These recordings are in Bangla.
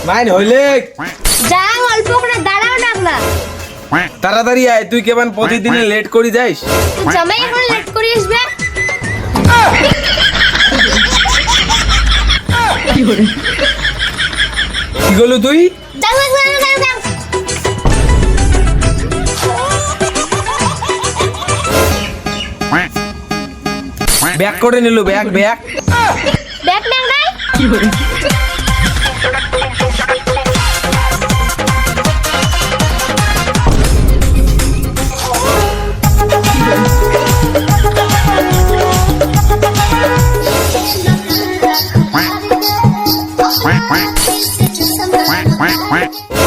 মাইন হইলে যা অল্প করে দাঁড়াও না তাড়াতাড়ি আয়, তুই কেমন প্রতিদিন লেট করে যাইস? তুই জামাই এখন লেট করে আসবে। কি করলো তুই? যাও ব্যাক করে নিল, ব্যাক ব্যাক। ব্যাক না কি করে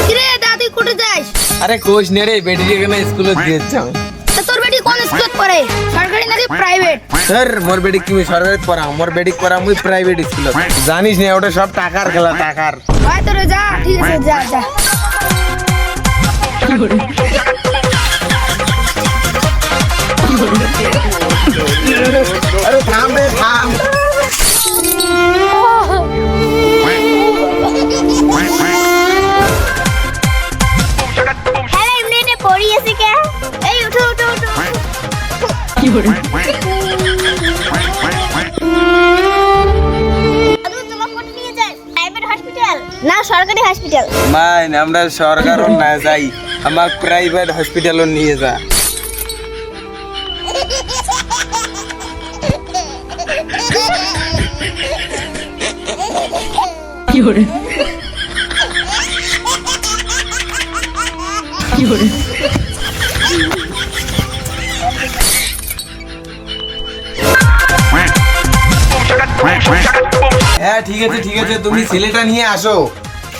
কিরে দাদি কোটে যাস? আরে কোচ নে রে, বেটি এখানে স্কুলে দিয়েছ। তা তোর বেটি কোন স্কুলে পড়ে, সরকারি নাকি প্রাইভেট? স্যার মোর বেটি কি সরকারি পড়া, মোর বেটি পড়া মুই প্রাইভেট স্কুল। জানিস না ওটা সব টাকার খেলা, টাকার। ভাই তোরে যা, ঠিক আছে যা যা। কি করে আরে থাম রে থাম। হ্যালো এমনি পড়ি আছে কে? এই উঠো উঠো উঠো। কি করে আদু তোমার কোটে নিয়ে যাস? প্রাইভেট হসপিটাল না সরকারি হসপিটাল? মাইন আমরা সরকারও না যাই, আমার প্রাইভেট হসপিটালও নিয়ে যা। কি করে কি করে হ্যাঁ ঠিক আছে ঠিক আছে, তুমি ছেলেটা নিয়ে আসো,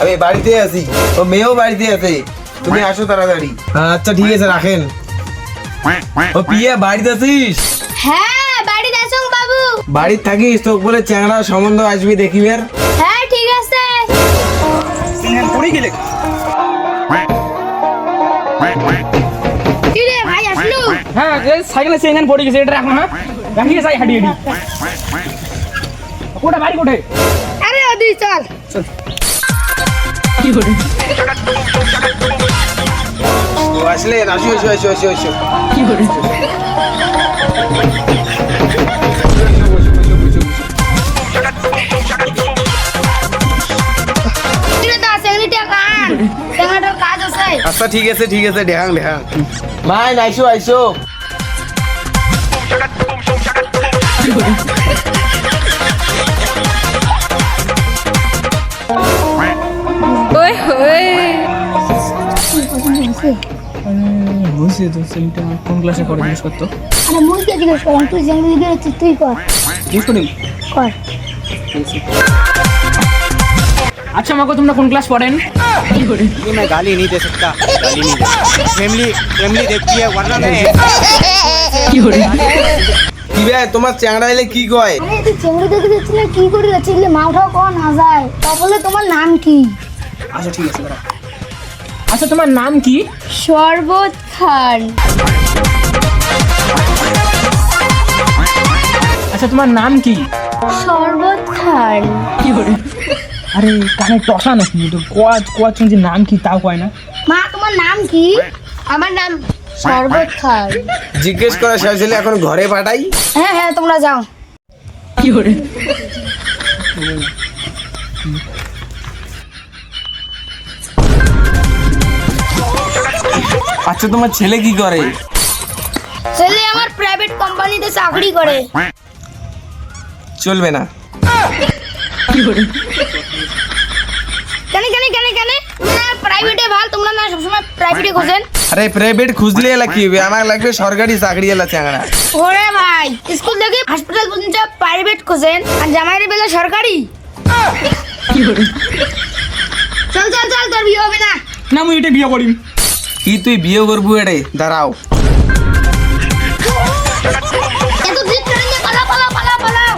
আমি বাড়িতে আছি, ও মেয়েও বাড়িতে আছে, তুমি আসো তাড়াতাড়ি। আচ্ছা ঠিক আছে রাখেন। ও পিয়া বাড়িতে আছিস? হ্যাঁ বাড়িতে আছো বাবু? বাড়িতে থাকিস তো বলে চ্যাংড়া সম্বন্ধ আসবি দেখিবের। হ্যাঁ ঠিক আছে। কি রে ভাই আসলু? হ্যাঁ সাইকেলে চেঞ্জান পড়ে গেছে, এটা রাখো না, রাখিয়ে যাই হাঁটি হাঁটি। কোটা বাড়ি কোটে? আরে আদি চল। কি করে ও আসলে আসো আসো আসো আসো আসো। কি করে কি রে দা সেঙ্গলিটা কান, সেঙ্গলিটার কাজ আছে। আচ্ছা ঠিক আছে ঠিক আছে, ঢেহাং ঢেহাং। মাই আইসো আইসো। কি করে ওই ওই বুঝছি তো, ছেলেটা কোন ক্লাসে পড়ে জিজ্ঞেস করতো। আরে মুই কে জিজ্ঞেস করলাম, তুই সেঙ্গলি দিকে হচ্ছে তুই কর জিজ্ঞেস করি। কর। আচ্ছা মাকে তোমরা কোন ক্লাস পড়েন? কি করে ये मैं गाली नहीं दे सकता, गाली नहीं दे। फैमिली फैमिली देखती है वरना मैं কি করে কি ভাই তোমার চ্যাংড়া এলে কি কয়? আরে তুই সেঙ্গলি দেখে যাচ্ছিস কি করে যাচ্ছিস? মা উঠাও কোন না যায়, তাহলে তোমার নাম কি? আচ্ছা ঠিক আছে দাঁড়াও। আচ্ছা তোমার নাম কি? শরবত খান। আচ্ছা তোমার নাম কি? শরবত খান। কি করে আরে কানে টসা নাকি, তো কোয়াজ কোয়াজ শুনছি নাম কি তাও কয় না। মা তোমার নাম কি? আমার নাম শরবত খান। জিজ্ঞেস করা শেষ হলে এখন ঘরে পাঠাই। হ্যাঁ হ্যাঁ তোমরা যাও। কি করে আচ্ছা তোমার ছেলে কি করে? ছেলে আমার প্রাইভেট কোম্পানিতে চাকরি করে। চলবে না। কি করে কেন কেন কেন কেন না প্রাইভেটে ভাল, তোমরা না সবসময় প্রাইভেটে খোঁজেন? আরে প্রাইভেট খুঁজলে এলা কি হবে, আমার লাগবে সরকারি চাকরি এলা চ্যাংড়া। ওরে ভাই স্কুল থেকে হসপিটাল পর্যন্ত প্রাইভেট খোঁজেন আর জামাইয়ের বেলা সরকারি। কি করে চল চল চল, তোর বিয়ে হবে না। না মুই এটা বিয়ে করি। কি তুই বিয়ে করবো এটাই? দাঁড়াও। এত জিদ করেন না, পালাও পালাও পালাও পালাও।